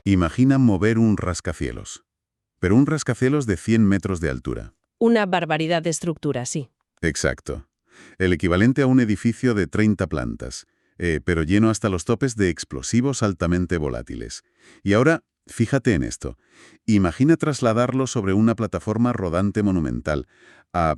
Imagina mover un rascacielos, pero un rascacielos de 100 metros de altura. Una barbaridad de estructura, sí. Exacto. El equivalente a un edificio de 30 plantas, pero lleno hasta los topes de explosivos altamente volátiles. Y ahora, fíjate en esto. Imagina trasladarlo sobre una plataforma rodante monumental a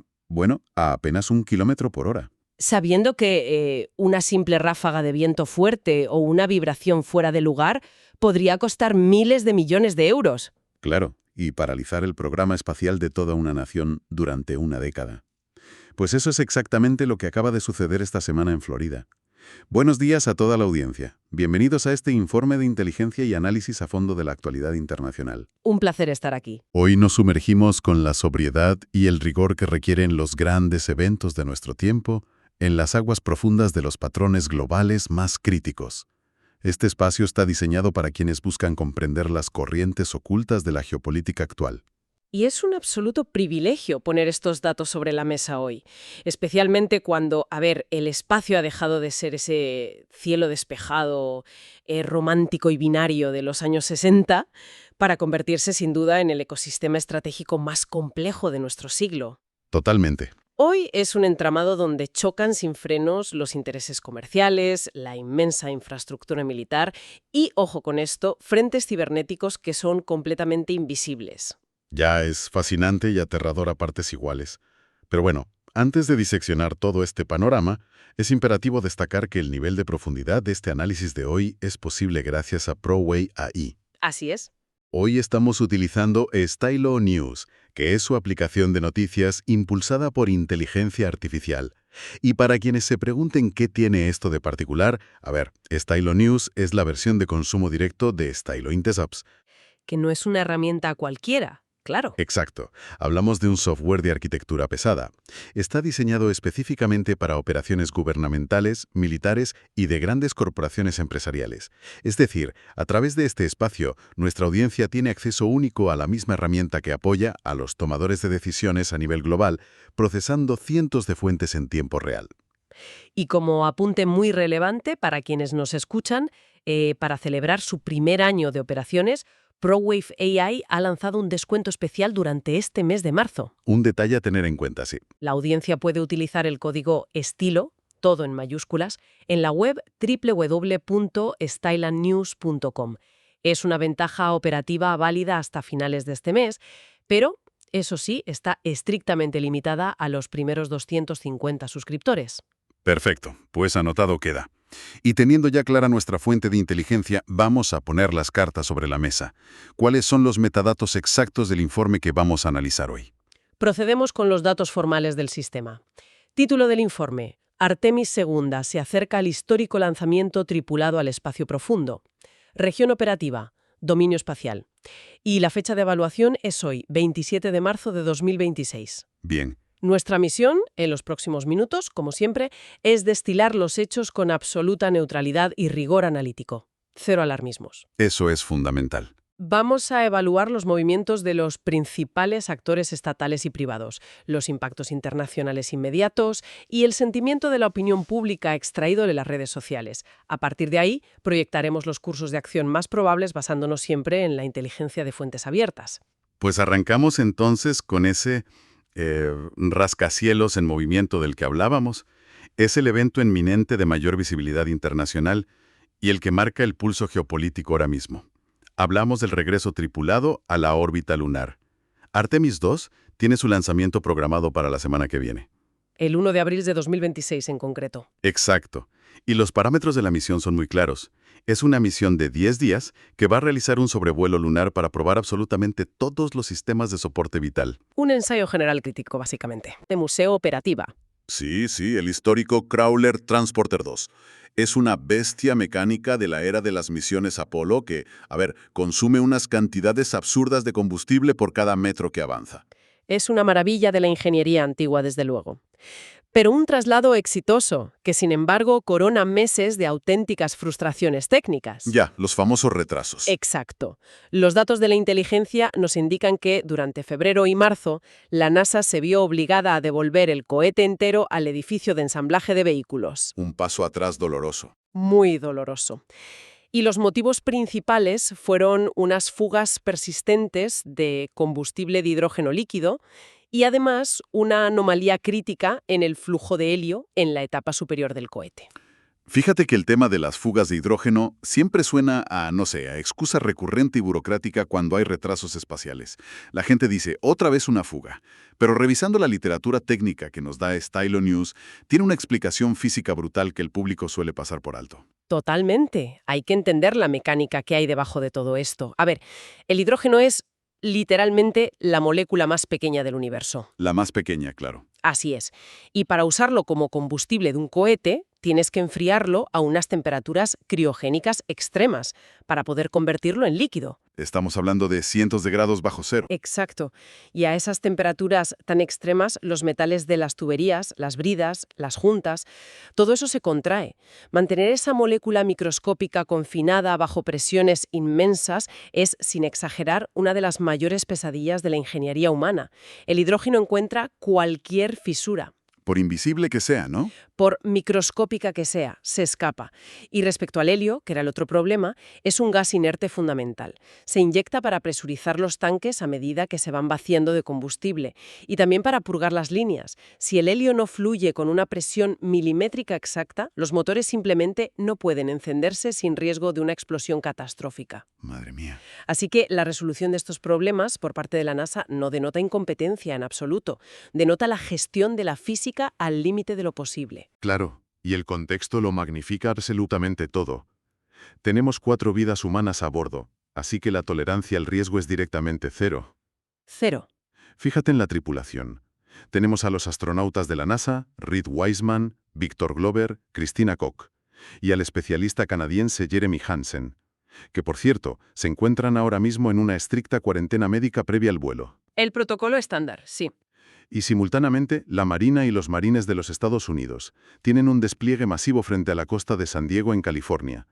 apenas 1 kilómetro por hora. Sabiendo que una simple ráfaga de viento fuerte o una vibración fuera de lugar podría costar miles de millones de euros. Claro, y paralizar el programa espacial de toda una nación durante una década. Pues eso es exactamente lo que acaba de suceder esta semana en Florida. Buenos días a toda la audiencia. Bienvenidos a este informe de inteligencia y análisis a fondo de la actualidad internacional. Un placer estar aquí. Hoy nos sumergimos con la sobriedad y el rigor que requieren los grandes eventos de nuestro tiempo en las aguas profundas de los patrones globales más críticos. Este espacio está diseñado para quienes buscan comprender las corrientes ocultas de la geopolítica actual. Y es un absoluto privilegio poner estos datos sobre la mesa hoy, especialmente cuando, el espacio ha dejado de ser ese cielo despejado, romántico y binario de los años 60 para convertirse sin duda en el ecosistema estratégico más complejo de nuestro siglo. Totalmente. Hoy es un entramado donde chocan sin frenos los intereses comerciales, la inmensa infraestructura militar y, ojo con esto, frentes cibernéticos que son completamente invisibles. Ya es fascinante y aterrador a partes iguales. Pero bueno, antes de diseccionar todo este panorama, es imperativo destacar que el nivel de profundidad de este análisis de hoy es posible gracias a ProWay AI. Así es. Hoy estamos utilizando Stylo News, que es su aplicación de noticias impulsada por inteligencia artificial. Y para quienes se pregunten qué tiene esto de particular, Stylo News es la versión de consumo directo de Stylo Intelligencia. Que no es una herramienta cualquiera. Claro. Exacto. Hablamos de un software de arquitectura pesada. Está diseñado específicamente para operaciones gubernamentales, militares y de grandes corporaciones empresariales. Es decir, a través de este espacio, nuestra audiencia tiene acceso único a la misma herramienta que apoya a los tomadores de decisiones a nivel global, procesando cientos de fuentes en tiempo real. Y como apunte muy relevante para quienes nos escuchan, para celebrar su primer año de operaciones, ProWave AI ha lanzado un descuento especial durante este mes de marzo. Un detalle a tener en cuenta, sí. La audiencia puede utilizar el código ESTILO, todo en mayúsculas, en la web www.stylandnews.com. Es una ventaja operativa válida hasta finales de este mes, pero, eso sí, está estrictamente limitada a los primeros 250 suscriptores. Perfecto, pues anotado queda. Y teniendo ya clara nuestra fuente de inteligencia, vamos a poner las cartas sobre la mesa. ¿Cuáles son los metadatos exactos del informe que vamos a analizar hoy? Procedemos con los datos formales del sistema. Título del informe: Artemis II se acerca al histórico lanzamiento tripulado al espacio profundo. Región operativa: dominio espacial. Y la fecha de evaluación es hoy, 27 de marzo de 2026. Bien. Nuestra misión, en los próximos minutos, como siempre, es destilar los hechos con absoluta neutralidad y rigor analítico. Cero alarmismos. Eso es fundamental. Vamos a evaluar los movimientos de los principales actores estatales y privados, los impactos internacionales inmediatos y el sentimiento de la opinión pública extraído de las redes sociales. A partir de ahí, proyectaremos los cursos de acción más probables basándonos siempre en la inteligencia de fuentes abiertas. Pues arrancamos entonces con ese rascacielos en movimiento del que hablábamos. Es el evento inminente de mayor visibilidad internacional y el que marca el pulso geopolítico ahora mismo. Hablamos del regreso tripulado a la órbita lunar. Artemis II tiene su lanzamiento programado para la semana que viene. El 1 de abril de 2026 en concreto. Exacto. Y los parámetros de la misión son muy claros. Es una misión de 10 días que va a realizar un sobrevuelo lunar para probar absolutamente todos los sistemas de soporte vital. Un ensayo general crítico, básicamente. De museo operativa. Sí, el histórico Crawler Transporter 2. Es una bestia mecánica de la era de las misiones Apolo que, consume unas cantidades absurdas de combustible por cada metro que avanza. Es una maravilla de la ingeniería antigua, desde luego. Pero un traslado exitoso, que sin embargo corona meses de auténticas frustraciones técnicas. Ya, los famosos retrasos. Exacto. Los datos de la inteligencia nos indican que, durante febrero y marzo, la NASA se vio obligada a devolver el cohete entero al edificio de ensamblaje de vehículos. Un paso atrás doloroso. Muy doloroso. Y los motivos principales fueron unas fugas persistentes de combustible de hidrógeno líquido y además una anomalía crítica en el flujo de helio en la etapa superior del cohete. Fíjate que el tema de las fugas de hidrógeno siempre suena a, no sé, a excusa recurrente y burocrática cuando hay retrasos espaciales. La gente dice, otra vez una fuga. Pero revisando la literatura técnica que nos da Stylo News, tiene una explicación física brutal que el público suele pasar por alto. Totalmente. Hay que entender la mecánica que hay debajo de todo esto. A ver, el hidrógeno es literalmente la molécula más pequeña del universo. La más pequeña, claro. Así es. Y para usarlo como combustible de un cohete, tienes que enfriarlo a unas temperaturas criogénicas extremas para poder convertirlo en líquido. Estamos hablando de cientos de grados bajo cero. Exacto. Y a esas temperaturas tan extremas, los metales de las tuberías, las bridas, las juntas, todo eso se contrae. Mantener esa molécula microscópica confinada bajo presiones inmensas es, sin exagerar, una de las mayores pesadillas de la ingeniería humana. El hidrógeno encuentra cualquier fisura. Por invisible que sea, ¿no? Por microscópica que sea, se escapa. Y respecto al helio, que era el otro problema, es un gas inerte fundamental. Se inyecta para presurizar los tanques a medida que se van vaciando de combustible y también para purgar las líneas. Si el helio no fluye con una presión milimétrica exacta, los motores simplemente no pueden encenderse sin riesgo de una explosión catastrófica. Madre mía. Así que la resolución de estos problemas por parte de la NASA no denota incompetencia en absoluto, denota la gestión de la física al límite de lo posible. Claro, y el contexto lo magnifica absolutamente todo. Tenemos 4 vidas humanas a bordo, así que la tolerancia al riesgo es directamente cero. Cero. Fíjate en la tripulación. Tenemos a los astronautas de la NASA, Reed Wiseman, Victor Glover, Christina Koch, y al especialista canadiense Jeremy Hansen, que por cierto, se encuentran ahora mismo en una estricta cuarentena médica previa al vuelo. El protocolo estándar, sí. Y simultáneamente, la Marina y los marines de los Estados Unidos tienen un despliegue masivo frente a la costa de San Diego, en California.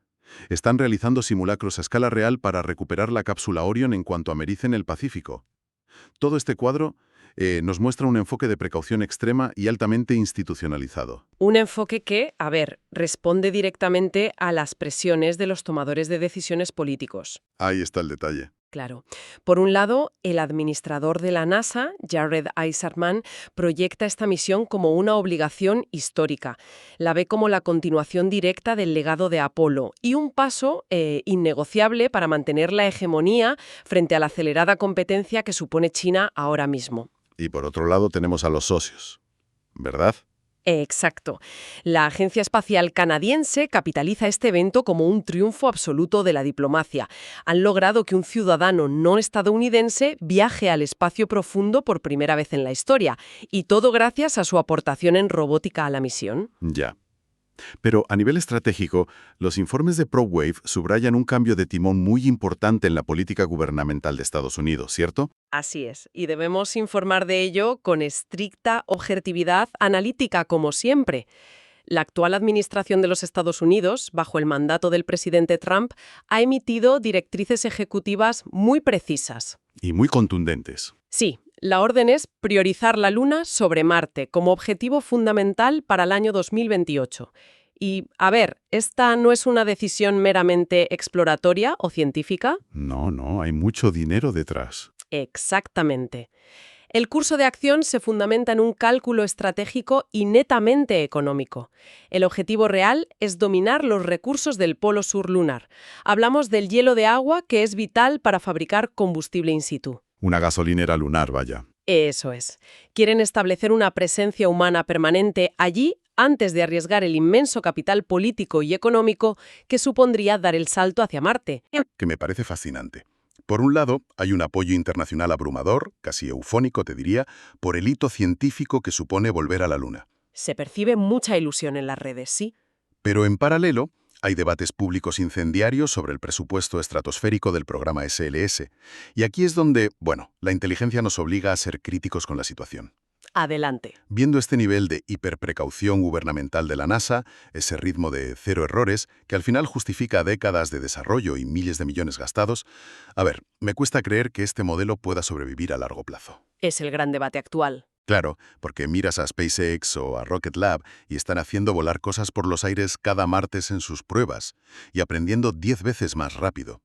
Están realizando simulacros a escala real para recuperar la cápsula Orion en cuanto americe en el Pacífico. Todo este cuadro nos muestra un enfoque de precaución extrema y altamente institucionalizado. Un enfoque que, responde directamente a las presiones de los tomadores de decisiones políticos. Ahí está el detalle. Claro. Por un lado, el administrador de la NASA, Jared Isaacman, proyecta esta misión como una obligación histórica. La ve como la continuación directa del legado de Apolo y un paso innegociable para mantener la hegemonía frente a la acelerada competencia que supone China ahora mismo. Y por otro lado tenemos a los socios, ¿verdad? Exacto. La Agencia Espacial Canadiense capitaliza este evento como un triunfo absoluto de la diplomacia. Han logrado que un ciudadano no estadounidense viaje al espacio profundo por primera vez en la historia, y todo gracias a su aportación en robótica a la misión. Ya. Pero a nivel estratégico, los informes de ProWave subrayan un cambio de timón muy importante en la política gubernamental de Estados Unidos, ¿cierto? Así es, y debemos informar de ello con estricta objetividad analítica, como siempre. La actual administración de los Estados Unidos, bajo el mandato del presidente Trump, ha emitido directrices ejecutivas muy precisas. Y muy contundentes. Sí, la orden es priorizar la Luna sobre Marte como objetivo fundamental para el año 2028. Y, ¿esta no es una decisión meramente exploratoria o científica? No, hay mucho dinero detrás. Exactamente. El curso de acción se fundamenta en un cálculo estratégico y netamente económico. El objetivo real es dominar los recursos del polo sur lunar. Hablamos del hielo de agua, que es vital para fabricar combustible in situ. Una gasolinera lunar, vaya. Eso es. Quieren establecer una presencia humana permanente allí antes de arriesgar el inmenso capital político y económico que supondría dar el salto hacia Marte. Que me parece fascinante. Por un lado, hay un apoyo internacional abrumador, casi eufónico te diría, por el hito científico que supone volver a la Luna. Se percibe mucha ilusión en las redes, sí. Pero en paralelo, hay debates públicos incendiarios sobre el presupuesto estratosférico del programa SLS. Y aquí es donde, la inteligencia nos obliga a ser críticos con la situación. Adelante. Viendo este nivel de hiperprecaución gubernamental de la NASA, ese ritmo de cero errores, que al final justifica décadas de desarrollo y miles de millones gastados, me cuesta creer que este modelo pueda sobrevivir a largo plazo. Es el gran debate actual. Claro, porque miras a SpaceX o a Rocket Lab y están haciendo volar cosas por los aires cada martes en sus pruebas y aprendiendo 10 veces más rápido.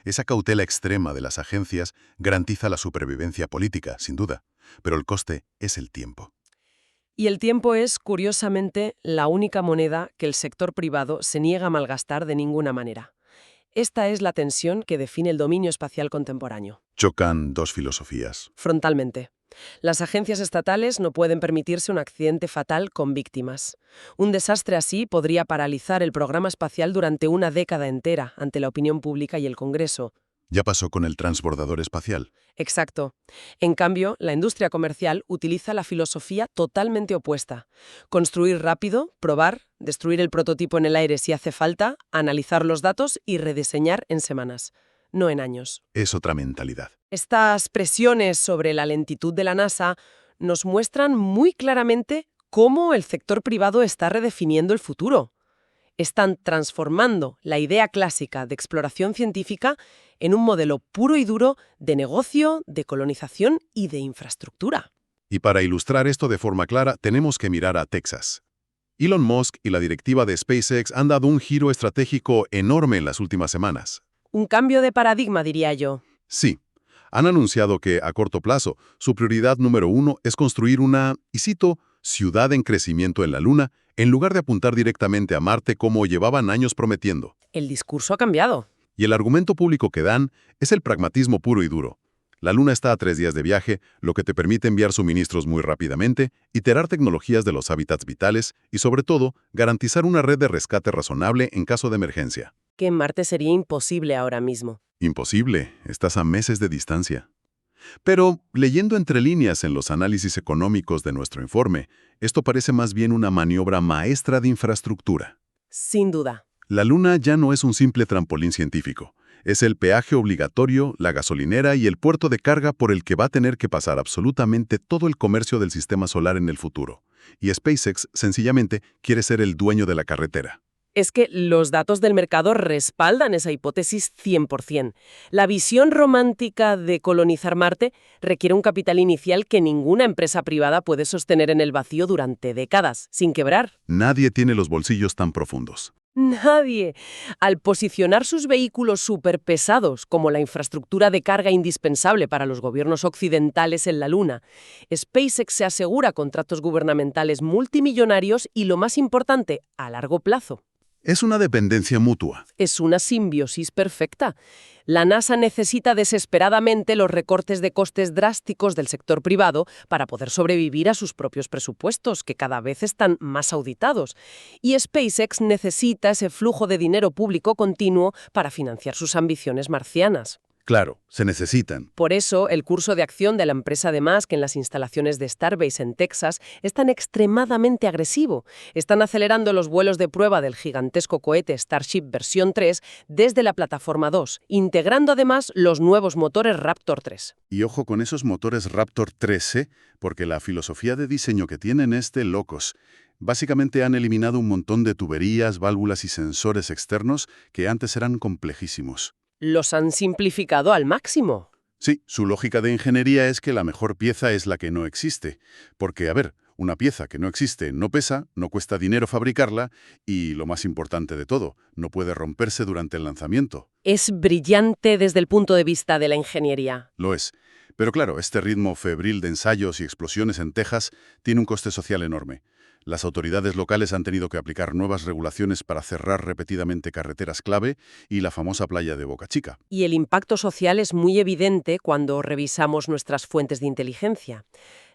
Esa cautela extrema de las agencias garantiza la supervivencia política, sin duda, pero el coste es el tiempo. Y el tiempo es, curiosamente, la única moneda que el sector privado se niega a malgastar de ninguna manera. Esta es la tensión que define el dominio espacial contemporáneo. Chocan dos filosofías. Frontalmente. Las agencias estatales no pueden permitirse un accidente fatal con víctimas. Un desastre así podría paralizar el programa espacial durante una década entera ante la opinión pública y el Congreso. Ya pasó con el transbordador espacial. Exacto. En cambio, la industria comercial utiliza la filosofía totalmente opuesta. Construir rápido, probar, destruir el prototipo en el aire si hace falta, analizar los datos y rediseñar en semanas, no en años. Es otra mentalidad. Estas presiones sobre la lentitud de la NASA nos muestran muy claramente cómo el sector privado está redefiniendo el futuro. Están transformando la idea clásica de exploración científica en un modelo puro y duro de negocio, de colonización y de infraestructura. Y para ilustrar esto de forma clara, tenemos que mirar a Texas. Elon Musk y la directiva de SpaceX han dado un giro estratégico enorme en las últimas semanas. Un cambio de paradigma, diría yo. Sí, han anunciado que, a corto plazo, su prioridad número 1 es construir una, y cito, ciudad en crecimiento en la Luna, en lugar de apuntar directamente a Marte como llevaban años prometiendo. El discurso ha cambiado. Y el argumento público que dan es el pragmatismo puro y duro. La Luna está a 3 días de viaje, lo que te permite enviar suministros muy rápidamente, iterar tecnologías de los hábitats vitales y, sobre todo, garantizar una red de rescate razonable en caso de emergencia. Que en Marte sería imposible ahora mismo. Imposible, estás a meses de distancia. Pero, leyendo entre líneas en los análisis económicos de nuestro informe, esto parece más bien una maniobra maestra de infraestructura. Sin duda. La Luna ya no es un simple trampolín científico. Es el peaje obligatorio, la gasolinera y el puerto de carga por el que va a tener que pasar absolutamente todo el comercio del sistema solar en el futuro. Y SpaceX, sencillamente, quiere ser el dueño de la carretera. Es que los datos del mercado respaldan esa hipótesis 100%. La visión romántica de colonizar Marte requiere un capital inicial que ninguna empresa privada puede sostener en el vacío durante décadas, sin quebrar. Nadie tiene los bolsillos tan profundos. Nadie. Al posicionar sus vehículos superpesados como la infraestructura de carga indispensable para los gobiernos occidentales en la Luna, SpaceX se asegura contratos gubernamentales multimillonarios y, lo más importante, a largo plazo. Es una dependencia mutua. Es una simbiosis perfecta. La NASA necesita desesperadamente los recortes de costes drásticos del sector privado para poder sobrevivir a sus propios presupuestos, que cada vez están más auditados. Y SpaceX necesita ese flujo de dinero público continuo para financiar sus ambiciones marcianas. Claro, se necesitan. Por eso, el curso de acción de la empresa de Musk en las instalaciones de Starbase en Texas es tan extremadamente agresivo. Están acelerando los vuelos de prueba del gigantesco cohete Starship versión 3 desde la plataforma 2, integrando además los nuevos motores Raptor 3. Y ojo con esos motores Raptor 3, porque la filosofía de diseño que tienen es de locos. Básicamente han eliminado un montón de tuberías, válvulas y sensores externos que antes eran complejísimos. Los han simplificado al máximo. Sí, su lógica de ingeniería es que la mejor pieza es la que no existe. Porque, a ver, una pieza que no existe no pesa, no cuesta dinero fabricarla y, lo más importante de todo, no puede romperse durante el lanzamiento. Es brillante desde el punto de vista de la ingeniería. Lo es. Pero claro, este ritmo febril de ensayos y explosiones en Texas tiene un coste social enorme. Las autoridades locales han tenido que aplicar nuevas regulaciones para cerrar repetidamente carreteras clave y la famosa playa de Boca Chica. Y el impacto social es muy evidente cuando revisamos nuestras fuentes de inteligencia.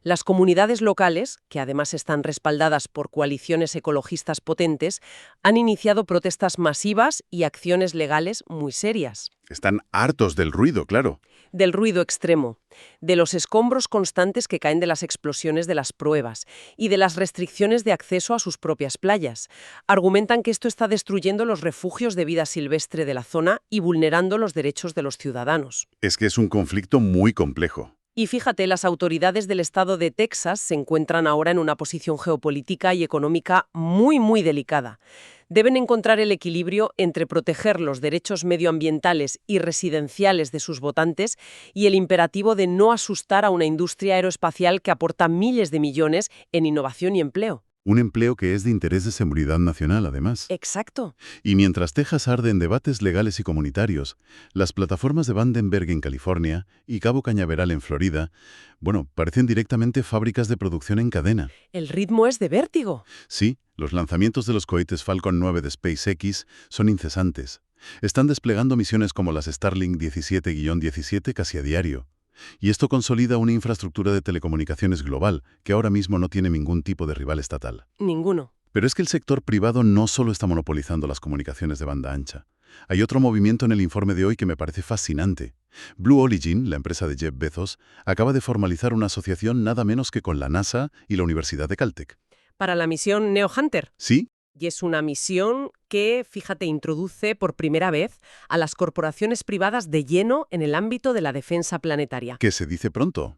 Las comunidades locales, que además están respaldadas por coaliciones ecologistas potentes, han iniciado protestas masivas y acciones legales muy serias. Están hartos del ruido, claro. Del ruido extremo, de los escombros constantes que caen de las explosiones de las pruebas y de las restricciones de acceso a sus propias playas. Argumentan que esto está destruyendo los refugios de vida silvestre de la zona y vulnerando los derechos de los ciudadanos. Es que es un conflicto muy complejo. Y fíjate, las autoridades del estado de Texas se encuentran ahora en una posición geopolítica y económica muy, muy delicada. Deben encontrar el equilibrio entre proteger los derechos medioambientales y residenciales de sus votantes y el imperativo de no asustar a una industria aeroespacial que aporta miles de millones en innovación y empleo. Un empleo que es de interés de seguridad nacional, además. Exacto. Y mientras Texas arde en debates legales y comunitarios, las plataformas de Vandenberg en California y Cabo Cañaveral en Florida, parecen directamente fábricas de producción en cadena. El ritmo es de vértigo. Sí, los lanzamientos de los cohetes Falcon 9 de SpaceX son incesantes. Están desplegando misiones como las Starlink 17-17 casi a diario. Y esto consolida una infraestructura de telecomunicaciones global que ahora mismo no tiene ningún tipo de rival estatal. Ninguno. Pero es que el sector privado no solo está monopolizando las comunicaciones de banda ancha. Hay otro movimiento en el informe de hoy que me parece fascinante. Blue Origin, la empresa de Jeff Bezos, acaba de formalizar una asociación nada menos que con la NASA y la Universidad de Caltech. Para la misión Neo Hunter. ¿Sí? Y es una misión que, fíjate, introduce por primera vez a las corporaciones privadas de lleno en el ámbito de la defensa planetaria. Que se dice pronto.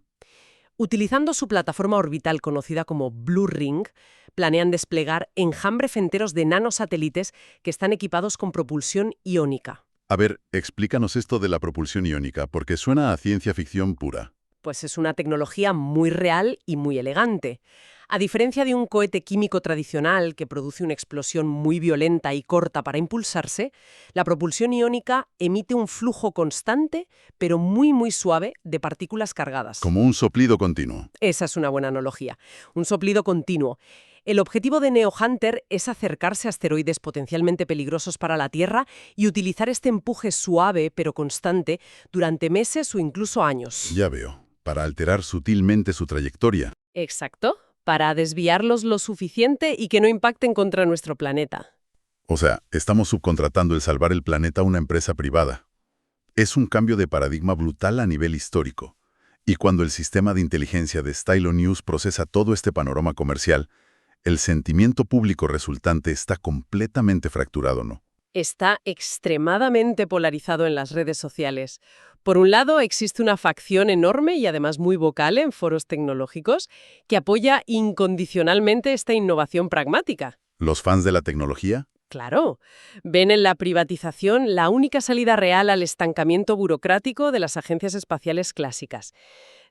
Utilizando su plataforma orbital conocida como Blue Ring, planean desplegar enjambres enteros de nanosatélites que están equipados con propulsión iónica. A ver, explícanos esto de la propulsión iónica, porque suena a ciencia ficción pura. Pues es una tecnología muy real y muy elegante. A diferencia de un cohete químico tradicional que produce una explosión muy violenta y corta para impulsarse, la propulsión iónica emite un flujo constante, pero muy, muy suave, de partículas cargadas. Como un soplido continuo. Esa es una buena analogía. Un soplido continuo. El objetivo de Neo Hunter es acercarse a asteroides potencialmente peligrosos para la Tierra y utilizar este empuje suave pero constante durante meses o incluso años. Ya veo. Para alterar sutilmente su trayectoria. Exacto. Para desviarlos lo suficiente y que no impacten contra nuestro planeta. O sea, estamos subcontratando el salvar el planeta a una empresa privada. Es un cambio de paradigma brutal a nivel histórico. Y cuando el sistema de inteligencia de Stylo News procesa todo este panorama comercial, el sentimiento público resultante está completamente fracturado, ¿no? Está extremadamente polarizado en las redes sociales. Por un lado, existe una facción enorme y además muy vocal en foros tecnológicos que apoya incondicionalmente esta innovación pragmática. ¿Los fans de la tecnología? Claro, ven en la privatización la única salida real al estancamiento burocrático de las agencias espaciales clásicas.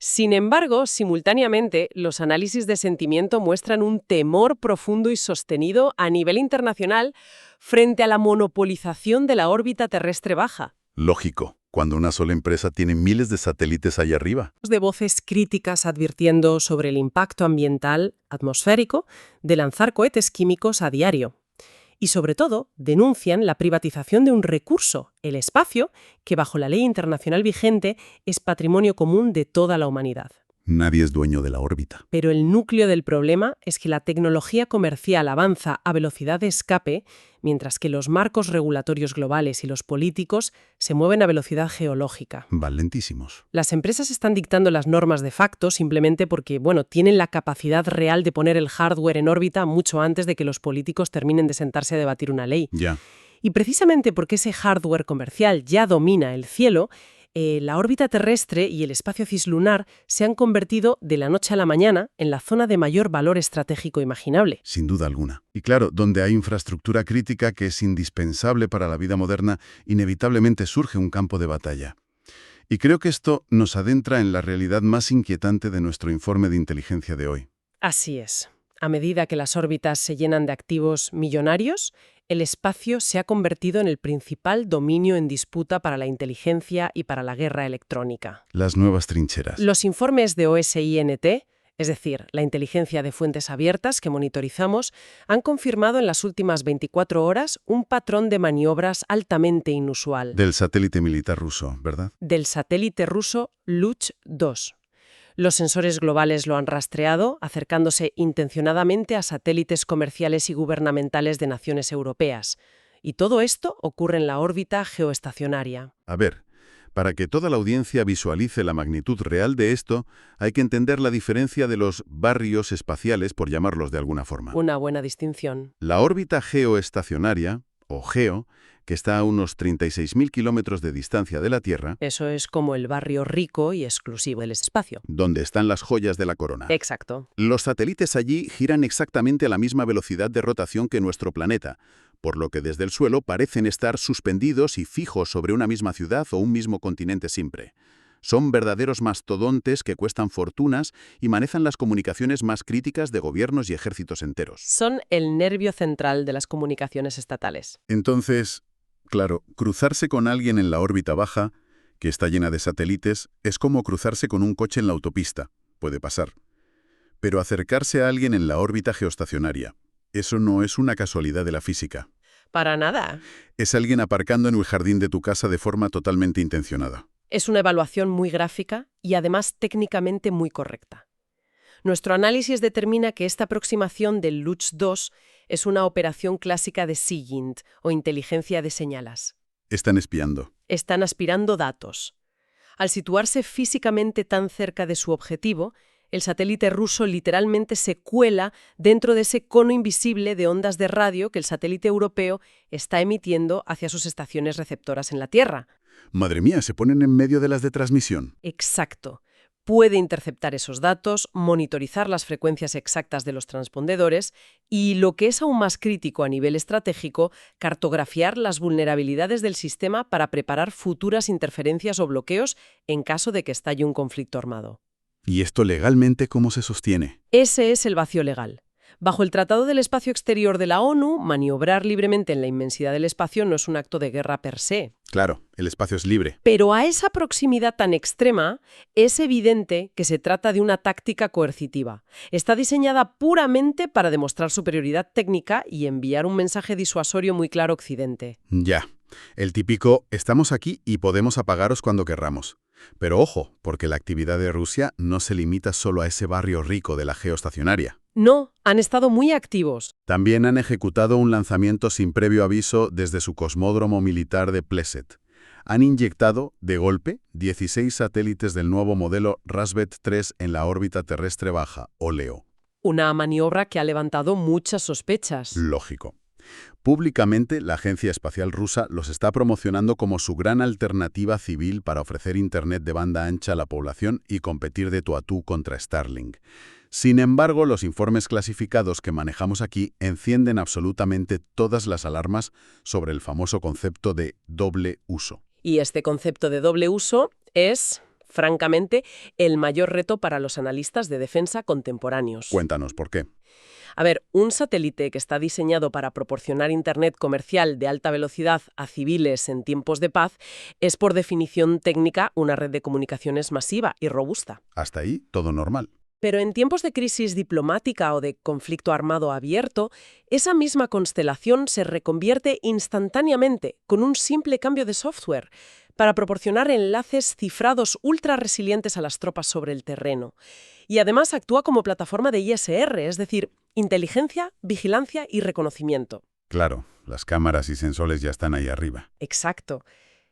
Sin embargo, simultáneamente, los análisis de sentimiento muestran un temor profundo y sostenido a nivel internacional frente a la monopolización de la órbita terrestre baja. Lógico, cuando una sola empresa tiene miles de satélites allá arriba. De voces críticas advirtiendo sobre el impacto ambiental atmosférico de lanzar cohetes químicos a diario. Y sobre todo, denuncian la privatización de un recurso, el espacio, que bajo la ley internacional vigente es patrimonio común de toda la humanidad. Nadie es dueño de la órbita. Pero el núcleo del problema es que la tecnología comercial avanza a velocidad de escape, mientras que los marcos regulatorios globales y los políticos se mueven a velocidad geológica. Van lentísimos. Las empresas están dictando las normas de facto simplemente porque, tienen la capacidad real de poner el hardware en órbita mucho antes de que los políticos terminen de sentarse a debatir una ley. Ya. Y precisamente porque ese hardware comercial ya domina el cielo, la órbita terrestre y el espacio cislunar se han convertido de la noche a la mañana en la zona de mayor valor estratégico imaginable. Sin duda alguna. Y claro, donde hay infraestructura crítica que es indispensable para la vida moderna, inevitablemente surge un campo de batalla. Y creo que esto nos adentra en la realidad más inquietante de nuestro informe de inteligencia de hoy. Así es. A medida que las órbitas se llenan de activos millonarios, el espacio se ha convertido en el principal dominio en disputa para la inteligencia y para la guerra electrónica. Las nuevas trincheras. Los informes de OSINT, es decir, la inteligencia de fuentes abiertas que monitorizamos, han confirmado en las últimas 24 horas un patrón de maniobras altamente inusual. Del satélite militar ruso, ¿verdad? Del satélite ruso Luch-2. Los sensores globales lo han rastreado, acercándose intencionadamente a satélites comerciales y gubernamentales de naciones europeas. Y todo esto ocurre en la órbita geoestacionaria. A ver, para que toda la audiencia visualice la magnitud real de esto, hay que entender la diferencia de los barrios espaciales, por llamarlos de alguna forma. Una buena distinción. La órbita geoestacionaria, o GEO, que está a unos 36.000 kilómetros de distancia de la Tierra, Eso es como el barrio rico y exclusivo del espacio. donde están las joyas de la corona. Exacto. Los satélites allí giran exactamente a la misma velocidad de rotación que nuestro planeta, por lo que desde el suelo parecen estar suspendidos y fijos sobre una misma ciudad o un mismo continente siempre. Son verdaderos mastodontes que cuestan fortunas y manejan las comunicaciones más críticas de gobiernos y ejércitos enteros. Son el nervio central de las comunicaciones estatales. Entonces, claro, cruzarse con alguien en la órbita baja, que está llena de satélites, es como cruzarse con un coche en la autopista. Puede pasar. Pero acercarse a alguien en la órbita geoestacionaria, eso no es una casualidad de la física. Para nada. Es alguien aparcando en el jardín de tu casa de forma totalmente intencionada. Es una evaluación muy gráfica y además técnicamente muy correcta. Nuestro análisis determina que esta aproximación del Lutz 2 es una operación clásica de SIGINT, o inteligencia de señalas. Están espiando. Están aspirando datos. Al situarse físicamente tan cerca de su objetivo, el satélite ruso literalmente se cuela dentro de ese cono invisible de ondas de radio que el satélite europeo está emitiendo hacia sus estaciones receptoras en la Tierra. Madre mía, se ponen en medio de las de transmisión. Exacto. Puede interceptar esos datos, monitorizar las frecuencias exactas de los transpondedores y, lo que es aún más crítico a nivel estratégico, cartografiar las vulnerabilidades del sistema para preparar futuras interferencias o bloqueos en caso de que estalle un conflicto armado. ¿Y esto legalmente cómo se sostiene? Ese es el vacío legal. Bajo el Tratado del Espacio Exterior de la ONU, maniobrar libremente en la inmensidad del espacio no es un acto de guerra per se. Claro, el espacio es libre. Pero a esa proximidad tan extrema, es evidente que se trata de una táctica coercitiva. Está diseñada puramente para demostrar superioridad técnica y enviar un mensaje disuasorio muy claro a Occidente. Ya. El típico, estamos aquí y podemos apagaros cuando querramos. Pero ojo, porque la actividad de Rusia no se limita solo a ese barrio rico de la geoestacionaria. No, han estado muy activos. También han ejecutado un lanzamiento sin previo aviso desde su cosmódromo militar de Pleset. Han inyectado, de golpe, 16 satélites del nuevo modelo Rassvet 3 en la órbita terrestre baja, o LEO. Una maniobra que ha levantado muchas sospechas. Lógico. Públicamente, la Agencia Espacial Rusa los está promocionando como su gran alternativa civil para ofrecer Internet de banda ancha a la población y competir de tú a tú contra Starlink. Sin embargo, los informes clasificados que manejamos aquí encienden absolutamente todas las alarmas sobre el famoso concepto de doble uso. Y este concepto de doble uso es, francamente, el mayor reto para los analistas de defensa contemporáneos. Cuéntanos por qué. A ver, un satélite que está diseñado para proporcionar Internet comercial de alta velocidad a civiles en tiempos de paz es, por definición técnica, una red de comunicaciones masiva y robusta. Hasta ahí, todo normal. Pero en tiempos de crisis diplomática o de conflicto armado abierto, esa misma constelación se reconvierte instantáneamente con un simple cambio de software para proporcionar enlaces cifrados ultra resilientes a las tropas sobre el terreno. Y además actúa como plataforma de ISR, es decir, inteligencia, vigilancia y reconocimiento. Claro, las cámaras y sensores ya están ahí arriba. Exacto.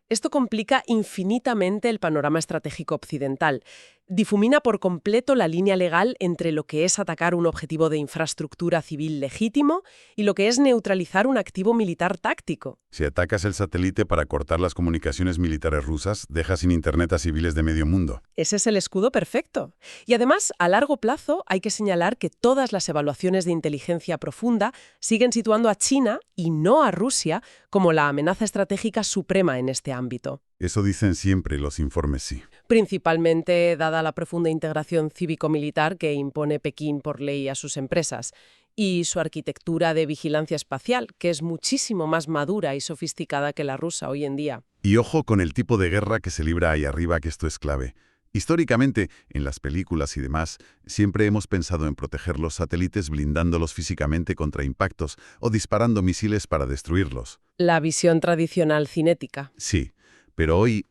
Esto complica infinitamente el panorama estratégico occidental. Difumina por completo la línea legal entre lo que es atacar un objetivo de infraestructura civil legítimo y lo que es neutralizar un activo militar táctico. Si atacas el satélite para cortar las comunicaciones militares rusas, dejas sin Internet a civiles de medio mundo. Ese es el escudo perfecto. Y además, a largo plazo, hay que señalar que todas las evaluaciones de inteligencia profunda siguen situando a China y no a Rusia como la amenaza estratégica suprema en este ámbito. Eso dicen siempre los informes, sí. Principalmente dada la profunda integración cívico-militar que impone Pekín por ley a sus empresas y su arquitectura de vigilancia espacial, que es muchísimo más madura y sofisticada que la rusa hoy en día. Y ojo con el tipo de guerra que se libra ahí arriba, que esto es clave. Históricamente, en las películas y demás, siempre hemos pensado en proteger los satélites blindándolos físicamente contra impactos o disparando misiles para destruirlos. La visión tradicional cinética. Sí, pero hoy,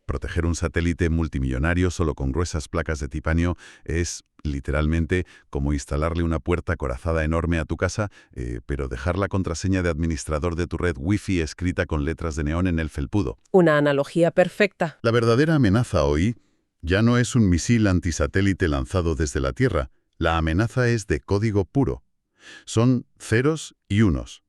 proteger un satélite multimillonario solo con gruesas placas de titanio es, literalmente, como instalarle una puerta acorazada enorme a tu casa, pero dejar la contraseña de administrador de tu red Wi-Fi escrita con letras de neón en el felpudo. Una analogía perfecta. La verdadera amenaza hoy ya no es un misil antisatélite lanzado desde la Tierra. La amenaza es de código puro. Son ceros y unos.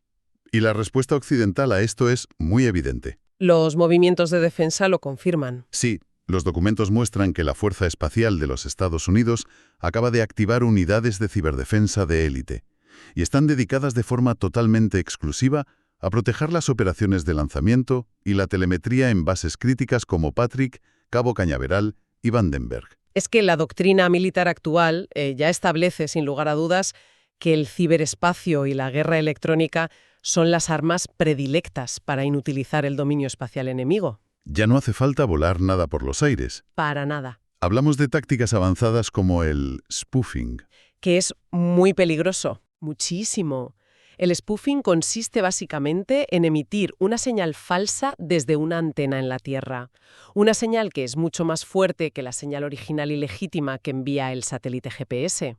Y la respuesta occidental a esto es muy evidente. Los movimientos de defensa lo confirman. Sí, los documentos muestran que la Fuerza Espacial de los Estados Unidos acaba de activar unidades de ciberdefensa de élite, y están dedicadas de forma totalmente exclusiva a proteger las operaciones de lanzamiento y la telemetría en bases críticas como Patrick, Cabo Cañaveral y Vandenberg. Es que la doctrina militar actual ya establece, sin lugar a dudas, que el ciberespacio y la guerra electrónica son las armas predilectas para inutilizar el dominio espacial enemigo. Ya no hace falta volar nada por los aires. Para nada. Hablamos de tácticas avanzadas como el spoofing. Que es muy peligroso. Muchísimo. El spoofing consiste básicamente en emitir una señal falsa desde una antena en la Tierra. Una señal que es mucho más fuerte que la señal original y legítima que envía el satélite GPS.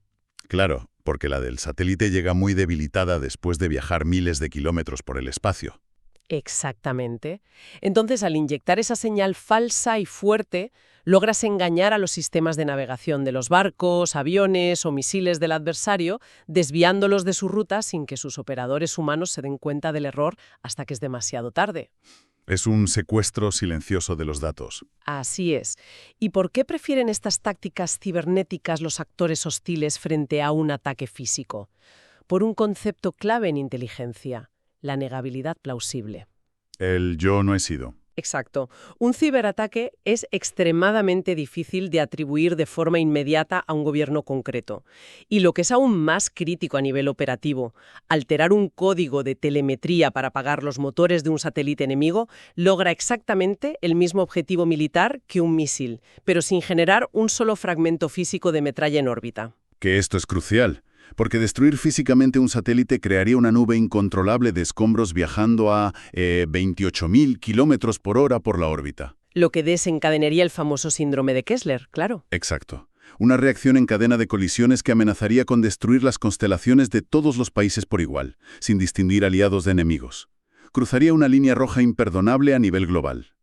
Claro, porque la del satélite llega muy debilitada después de viajar miles de kilómetros por el espacio. Exactamente. Entonces, al inyectar esa señal falsa y fuerte, logras engañar a los sistemas de navegación de los barcos, aviones o misiles del adversario, desviándolos de su ruta sin que sus operadores humanos se den cuenta del error hasta que es demasiado tarde. Es un secuestro silencioso de los datos. Así es. ¿Y por qué prefieren estas tácticas cibernéticas los actores hostiles frente a un ataque físico? Por un concepto clave en inteligencia: la negabilidad plausible. El yo no he sido. Exacto. Un ciberataque es extremadamente difícil de atribuir de forma inmediata a un gobierno concreto. Y lo que es aún más crítico a nivel operativo, alterar un código de telemetría para apagar los motores de un satélite enemigo logra exactamente el mismo objetivo militar que un misil, pero sin generar un solo fragmento físico de metralla en órbita. Que esto es crucial, porque destruir físicamente un satélite crearía una nube incontrolable de escombros viajando a 28.000 kilómetros por hora por la órbita. Lo que desencadenaría el famoso síndrome de Kessler, claro. Exacto. Una reacción en cadena de colisiones que amenazaría con destruir las constelaciones de todos los países por igual, sin distinguir aliados de enemigos. Cruzaría una línea roja imperdonable a nivel global.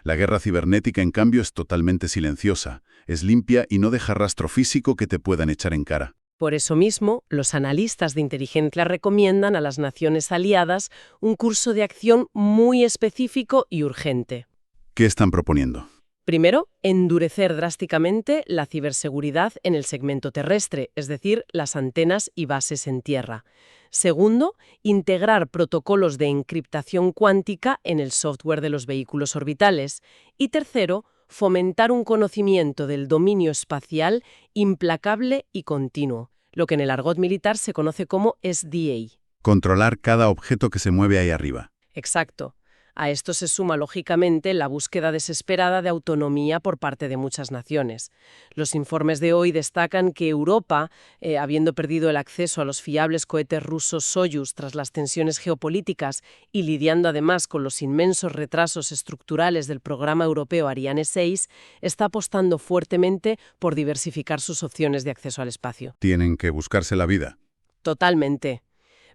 La guerra cibernética, en cambio, es totalmente silenciosa, es limpia y no deja rastro físico que te puedan echar en cara. Por eso mismo, los analistas de inteligencia recomiendan a las naciones aliadas un curso de acción muy específico y urgente. ¿Qué están proponiendo? Primero, endurecer drásticamente la ciberseguridad en el segmento terrestre, es decir, las antenas y bases en tierra. Segundo, integrar protocolos de encriptación cuántica en el software de los vehículos orbitales. Y tercero, fomentar un conocimiento del dominio espacial implacable y continuo, lo que en el argot militar se conoce como SDA. Controlar cada objeto que se mueve ahí arriba. Exacto. A esto se suma, lógicamente, la búsqueda desesperada de autonomía por parte de muchas naciones. Los informes de hoy destacan que Europa, habiendo perdido el acceso a los fiables cohetes rusos Soyuz tras las tensiones geopolíticas y lidiando además con los inmensos retrasos estructurales del programa europeo Ariane 6, está apostando fuertemente por diversificar sus opciones de acceso al espacio. Tienen que buscarse la vida. Totalmente.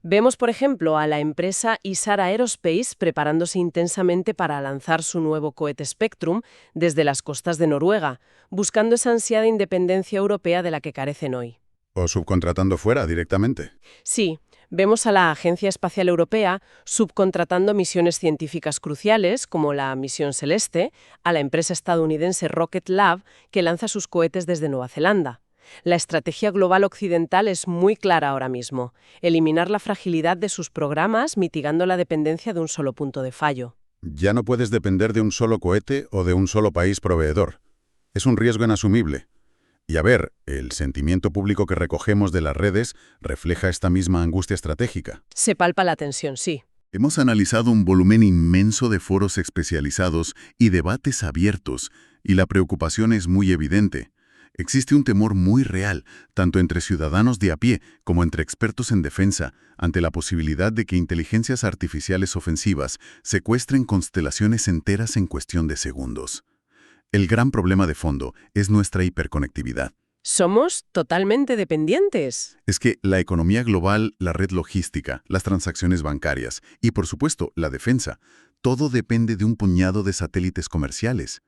Vemos, por ejemplo, a la empresa Isar Aerospace preparándose intensamente para lanzar su nuevo cohete Spectrum desde las costas de Noruega, buscando esa ansiada independencia europea de la que carecen hoy. O subcontratando fuera directamente. Sí, vemos a la Agencia Espacial Europea subcontratando misiones científicas cruciales, como la misión Celeste, a la empresa estadounidense Rocket Lab, que lanza sus cohetes desde Nueva Zelanda. La estrategia global occidental es muy clara ahora mismo: eliminar la fragilidad de sus programas mitigando la dependencia de un solo punto de fallo. Ya no puedes depender de un solo cohete o de un solo país proveedor. Es un riesgo inasumible. Y a ver, el sentimiento público que recogemos de las redes refleja esta misma angustia estratégica. Se palpa la tensión, sí. Hemos analizado un volumen inmenso de foros especializados y debates abiertos, y la preocupación es muy evidente. Existe un temor muy real, tanto entre ciudadanos de a pie como entre expertos en defensa, ante la posibilidad de que inteligencias artificiales ofensivas secuestren constelaciones enteras en cuestión de segundos. El gran problema de fondo es nuestra hiperconectividad. Somos totalmente dependientes. Es que la economía global, la red logística, las transacciones bancarias y, por supuesto, la defensa, todo depende de un puñado de satélites comerciales.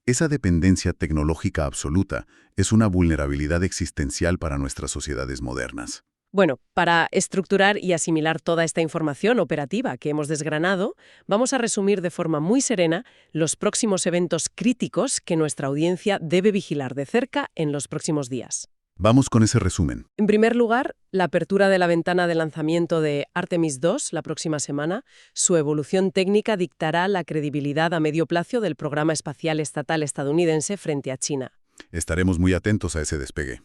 Esa dependencia tecnológica absoluta es una vulnerabilidad existencial para nuestras sociedades modernas. Bueno, para estructurar y asimilar toda esta información operativa que hemos desgranado, vamos a resumir de forma muy serena los próximos eventos críticos que nuestra audiencia debe vigilar de cerca en los próximos días. Vamos con ese resumen. En primer lugar, la apertura de la ventana de lanzamiento de Artemis II la próxima semana. Su evolución técnica dictará la credibilidad a medio plazo del programa espacial estatal estadounidense frente a China. Estaremos muy atentos a ese despegue.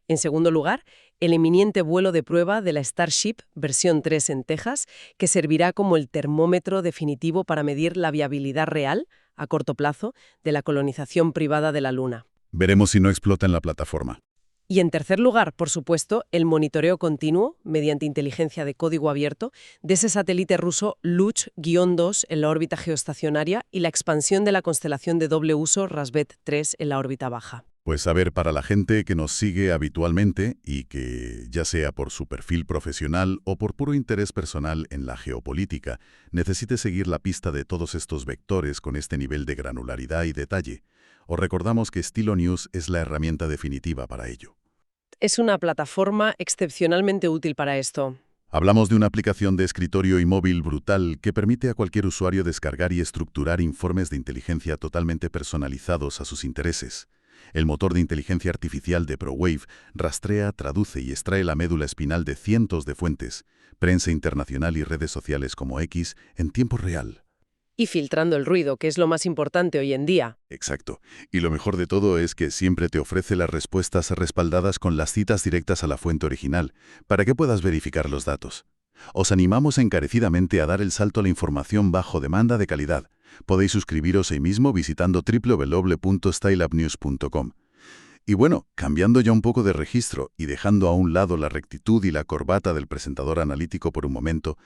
En segundo lugar, el eminente vuelo de prueba de la Starship versión 3 en Texas, que servirá como el termómetro definitivo para medir la viabilidad real, a corto plazo, de la colonización privada de la Luna. Veremos si no explota en la plataforma. Y en tercer lugar, por supuesto, el monitoreo continuo, mediante inteligencia de código abierto, de ese satélite ruso Luch-2 en la órbita geoestacionaria y la expansión de la constelación de doble uso Rassvet 3 en la órbita baja. Pues a ver, para la gente que nos sigue habitualmente y que, ya sea por su perfil profesional o por puro interés personal en la geopolítica, necesite seguir la pista de todos estos vectores con este nivel de granularidad y detalle, os recordamos que Stilo News es la herramienta definitiva para ello. Es una plataforma excepcionalmente útil para esto. Hablamos de una aplicación de escritorio y móvil brutal que permite a cualquier usuario descargar y estructurar informes de inteligencia totalmente personalizados a sus intereses. El motor de inteligencia artificial de ProWave rastrea, traduce y extrae la médula espinal de cientos de fuentes, prensa internacional y redes sociales como X, en tiempo real. Y filtrando el ruido, que es lo más importante hoy en día. Exacto. Y lo mejor de todo es que siempre te ofrece las respuestas respaldadas con las citas directas a la fuente original, para que puedas verificar los datos. Os animamos encarecidamente a dar el salto a la información bajo demanda de calidad. Podéis suscribiros hoy mismo visitando www.stylabnews.com. Y bueno, cambiando ya un poco de registro y dejando a un lado la rectitud y la corbata del presentador analítico por un momento,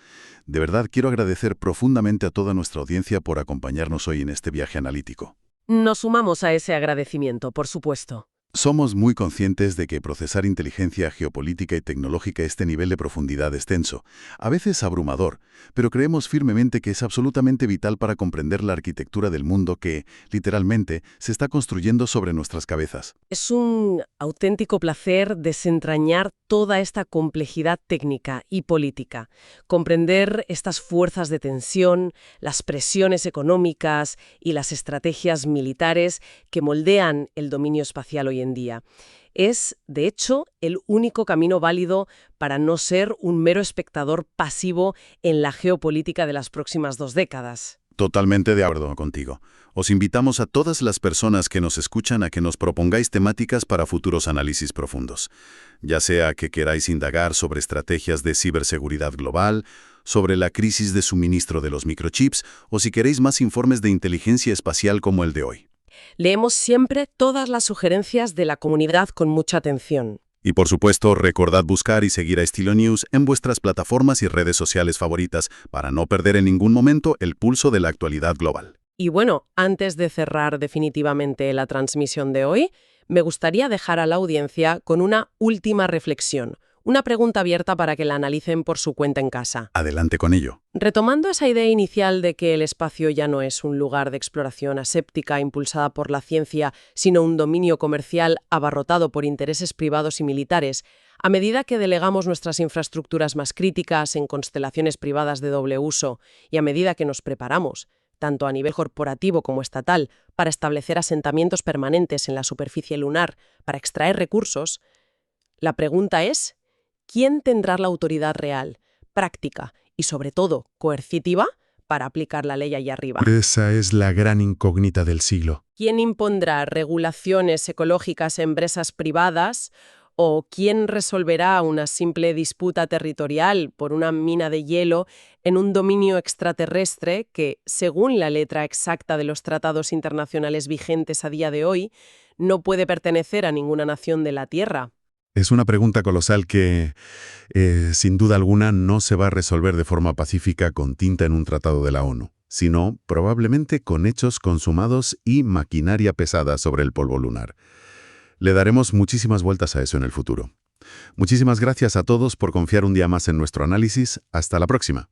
de verdad quiero agradecer profundamente a toda nuestra audiencia por acompañarnos hoy en este viaje analítico. Nos sumamos a ese agradecimiento, por supuesto. Somos muy conscientes de que procesar inteligencia geopolítica y tecnológica a este nivel de profundidad es tenso, a veces abrumador, pero creemos firmemente que es absolutamente vital para comprender la arquitectura del mundo que, literalmente, se está construyendo sobre nuestras cabezas. Es un auténtico placer desentrañar toda esta complejidad técnica y política, comprender estas fuerzas de tensión, las presiones económicas y las estrategias militares que moldean el dominio espacial hoy en día. Es, de hecho, el único camino válido para no ser un mero espectador pasivo en la geopolítica de las próximas 2 décadas. Totalmente de acuerdo contigo. Os invitamos a todas las personas que nos escuchan a que nos propongáis temáticas para futuros análisis profundos. Ya sea que queráis indagar sobre estrategias de ciberseguridad global, sobre la crisis de suministro de los microchips, o si queréis más informes de inteligencia espacial como el de hoy. Leemos siempre todas las sugerencias de la comunidad con mucha atención. Y por supuesto, recordad buscar y seguir a Stilo News en vuestras plataformas y redes sociales favoritas para no perder en ningún momento el pulso de la actualidad global. Y bueno, antes de cerrar definitivamente la transmisión de hoy, me gustaría dejar a la audiencia con una última reflexión, una pregunta abierta para que la analicen por su cuenta en casa. Adelante con ello. Retomando esa idea inicial de que el espacio ya no es un lugar de exploración aséptica impulsada por la ciencia, sino un dominio comercial abarrotado por intereses privados y militares, a medida que delegamos nuestras infraestructuras más críticas en constelaciones privadas de doble uso y a medida que nos preparamos, tanto a nivel corporativo como estatal, para establecer asentamientos permanentes en la superficie lunar para extraer recursos, la pregunta es: ¿quién tendrá la autoridad real, práctica y, sobre todo, coercitiva para aplicar la ley allá arriba? Esa es la gran incógnita del siglo. ¿Quién impondrá regulaciones ecológicas a empresas privadas? ¿O quién resolverá una simple disputa territorial por una mina de hielo en un dominio extraterrestre que, según la letra exacta de los tratados internacionales vigentes a día de hoy, no puede pertenecer a ninguna nación de la Tierra? Es una pregunta colosal que, sin duda alguna, no se va a resolver de forma pacífica con tinta en un tratado de la ONU, sino probablemente con hechos consumados y maquinaria pesada sobre el polvo lunar. Le daremos muchísimas vueltas a eso en el futuro. Muchísimas gracias a todos por confiar un día más en nuestro análisis. Hasta la próxima.